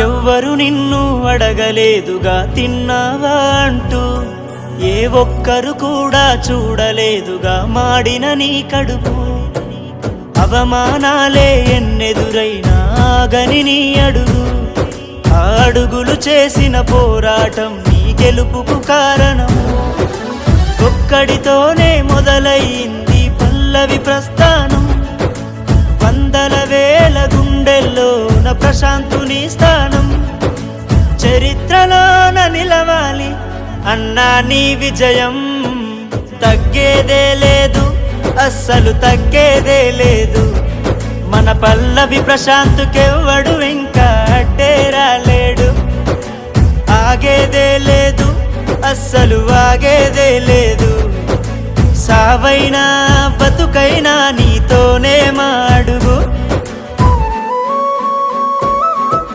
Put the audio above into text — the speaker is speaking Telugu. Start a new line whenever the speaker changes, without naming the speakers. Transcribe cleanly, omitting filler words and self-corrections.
ఎవ్వరు నిన్ను అడగలేదుగా తిన్నావా అంటూ, ఏ ఒక్కరు కూడా చూడలేదుగా మాడిన నీ కడుపు. అవమానాలే ఎన్నెదురైనా ఆగని నీ అడుగు, ఆ అడుగులు చేసిన పోరాటం నీ గెలుపుకు కారణము. ఒక్కడితోనే మొదలయ్యింది పల్లవి ప్రస్థానం, వందల వేల గుండెల్లోన ప్రశాంతుని స్థానం. చరిత్రలోన నిలవాలి అన్నా నీ విజయం, తగ్గేదే లేదు అస్సలు తగ్గేదే లేదు. మన పల్లవి ప్రశాంతుకెవ్వడు ఇంకా అడ్డే రాలేడు. ఆగేదే లేదు అస్సలు ఆగేదే లేదు. సావైనా బతుకైనా నీతోనే మాడు.